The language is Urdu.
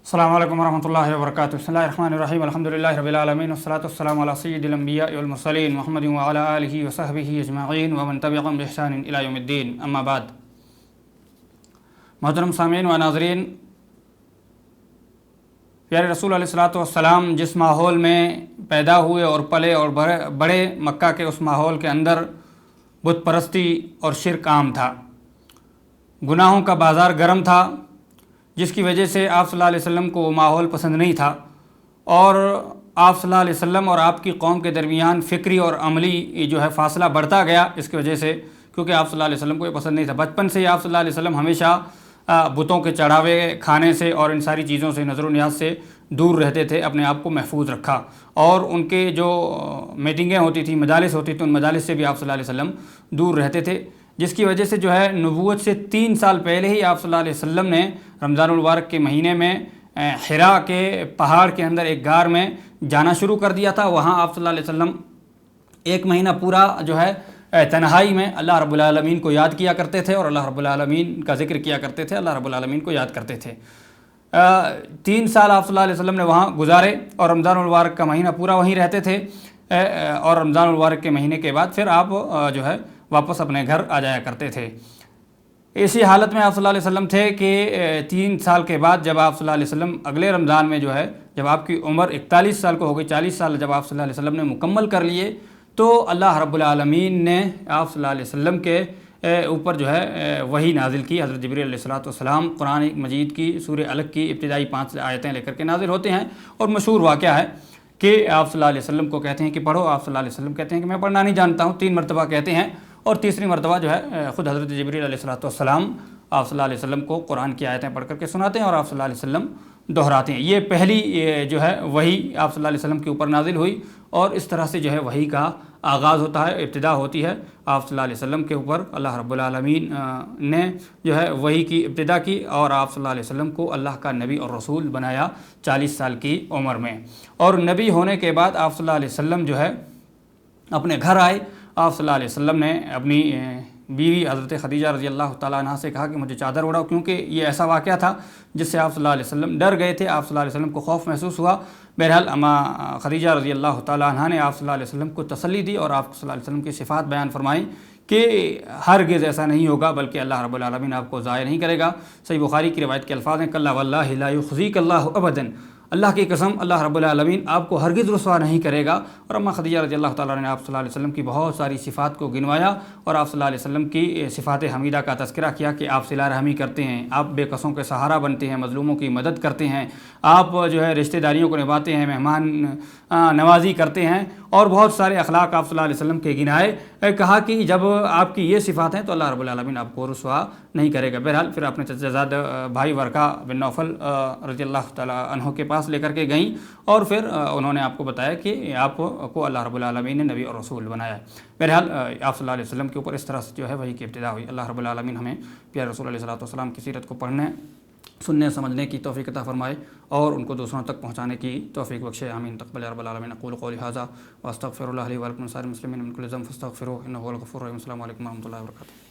السلام علیکم ورحمۃ اللہ وبرکاتہ. بسم اللہ الرحمن الرحیم. الحمدللہ رب العالمین والصلاۃ والسلام علی سید الانبیاء والمرسلین محمد وعلی آلہ وصحبہ اجمعین ومن تبعهم بإحسان الی یوم الدین. اما بعد. محترم سامعین و ناظرین، پیارے رسول علیہ الصلاۃ والسلام جس ماحول میں پیدا ہوئے اور پلے اور بڑے مکہ کے اس ماحول کے اندر بت پرستی اور شرک عام تھا، گناہوں کا بازار گرم تھا، جس کی وجہ سے آپ صلی اللہ علیہ وسلم کو وہ ماحول پسند نہیں تھا، اور آپ صلی اللہ علیہ وسلم اور آپ کی قوم کے درمیان فکری اور عملی جو ہے فاصلہ بڑھتا گیا اس کی وجہ سے، کیونکہ آپ صلی اللہ علیہ وسلم کو یہ پسند نہیں تھا. بچپن سے ہی آپ صلی اللہ علیہ وسلم ہمیشہ بتوں کے چڑھاوے کھانے سے اور ان ساری چیزوں سے نظر و نیاز سے دور رہتے تھے، اپنے آپ کو محفوظ رکھا، اور ان کے جو میٹنگیں ہوتی تھیں، مجالس ہوتی تھیں، ان مجالس سے بھی آپ صلی اللہ علیہ وسلم دور رہتے تھے، جس کی وجہ سے جو ہے نبوت سے 3 سال پہلے ہی آپ صلی اللہ علیہ وسلم نے رمضان المبارک کے مہینے میں حرا کے پہاڑ کے اندر ایک غار میں جانا شروع کر دیا تھا. وہاں آپ صلی اللہ علیہ وسلم 1 مہینہ پورا جو ہے تنہائی میں اللہ رب العالمین کو یاد کیا کرتے تھے، اور اللہ رب العالمین کا ذکر کیا کرتے تھے، اللہ رب العالمین کو یاد کرتے تھے. 3 سال آپ صلی اللہ علیہ وسلم نے وہاں گزارے، اور رمضان المبارک کا مہینہ پورا وہیں رہتے تھے، اور رمضان المبارک کے مہینے کے بعد پھر آپ جو ہے واپس اپنے گھر آ جایا کرتے تھے. اسی حالت میں آپ صلی اللہ علیہ وسلم تھے کہ 3 سال کے بعد جب آپ صلی اللہ علیہ وسلم اگلے رمضان میں جو ہے جب آپ کی عمر 41 سال کو ہو گئی، 40 سال جب آپ صلی اللہ علیہ وسلم نے مکمل کر لیے، تو اللہ رب العالمین نے آپ صلی اللہ علیہ وسلم کے اوپر جو ہے وحی نازل کی. حضرت جبریل علیہ السلام قرآن مجید کی سورہ الگ کی ابتدائی 5 آیتیں لے کر کے نازل ہوتے ہیں، اور مشہور واقعہ ہے کہ آپ صلی اللہ علیہ وسلم کو کہتے ہیں کہ پڑھو. آپ صلی اللہ علیہ وسلم کہتے ہیں کہ میں پڑھنا نہیں جانتا ہوں، 3 مرتبہ کہتے ہیں، اور تیسری مرتبہ جو ہے خود حضرت جبریل علیہ السلام آپ صلی اللہ علیہ وسلم کو قرآن کی آیتیں پڑھ کر کے سناتے ہیں، اور آپ صلی اللہ علیہ وسلم دہراتے ہیں. یہ پہلی جو ہے وحی آپ صلی اللہ علیہ وسلم کے اوپر نازل ہوئی، اور اس طرح سے جو ہے وحی کا آغاز ہوتا ہے، ابتدا ہوتی ہے آپ صلی اللہ علیہ وسلم کے اوپر. اللہ رب العالمین نے جو ہے وحی کی ابتدا کی، اور آپ صلی اللہ علیہ وسلم کو اللہ کا نبی اور رسول بنایا 40 سال کی عمر میں. اور نبی ہونے کے بعد آپ صلی اللہ علیہ وسلم جو ہے اپنے گھر آئے. آپ صلی اللہ علیہ وسلم نے اپنی بیوی حضرت خدیجہ رضی اللہ تعالیٰ عنہ سے کہا کہ مجھے چادر اڑاؤ، کیونکہ یہ ایسا واقعہ تھا جس سے آپ صلی اللہ علیہ وسلم ڈر گئے تھے، آپ صلی اللہ علیہ وسلم کو خوف محسوس ہوا. بہرحال اما خدیجہ رضی اللہ تعالیٰ عنہ نے آپ صلی اللہ علیہ وسلم کو تسلی دی، اور آپ صلی اللہ علیہ وسلم کی صفات بیان فرمائیں کہ ہرگز ایسا نہیں ہوگا، بلکہ اللہ رب العالمین آپ کو ضائع نہیں کرے گا. صحیح بخاری کی روایت کے الفاظ ہیں کلا واللہ لا یخزیک اللہ ابدا، اللہ کی قسم اللہ رب العالمین آپ کو ہرگز رسوا نہیں کرے گا. اور اما خدیجہ رضی اللہ تعالیٰ نے آپ صلی اللہ علیہ وسلم کی بہت ساری صفات کو گنوایا، اور آپ صلی اللہ علیہ وسلم کی صفات حمیدہ کا تذکرہ کیا کہ آپ صلہ رحمی کرتے ہیں، آپ بے کسوں کے سہارا بنتے ہیں، مظلوموں کی مدد کرتے ہیں، آپ جو ہے رشتہ داریوں کو نبھاتے ہیں، مہمان نوازی کرتے ہیں، اور بہت سارے اخلاق آپ صلی اللہ علیہ وسلم کے گنائے. کہا کہ جب آپ کی یہ صفات ہیں تو اللہ رب العالمین آپ کو رسوا نہیں کرے گا. بہرحال پھر اپنے چچا زاد بھائی ورقہ بن نوفل رضی اللہ تعالیٰ عنہ کے پاس لے کر کے گئیں، اور پھر انہوں نے آپ کو بتایا کہ آپ کو اللہ رب العالمین نے نبی اور رسول بنایا ہے. بہرحال آپ صلی اللہ علیہ وسلم کے اوپر اس طرح سے جو ہے وحی کی ابتدا ہوئی. اللہ رب العالمین ہمیں پیارے رسول علیہ السلام کی سیرت کو پڑھنے، سننے، سمجھنے کی توفیق عطا فرمائے، اور ان کو دوسروں تک پہنچانے کی توفیق بخشے. آمین. تقبل یا رب العالمین. اقول قولی ھذا واستغفر اللہ لی ولکم ولسائر المسلمین من کل ذنب فاستغفروہ انہ هو الغفور الرحیم. السلام علیکم ورحمۃ اللہ وبرکاتہ.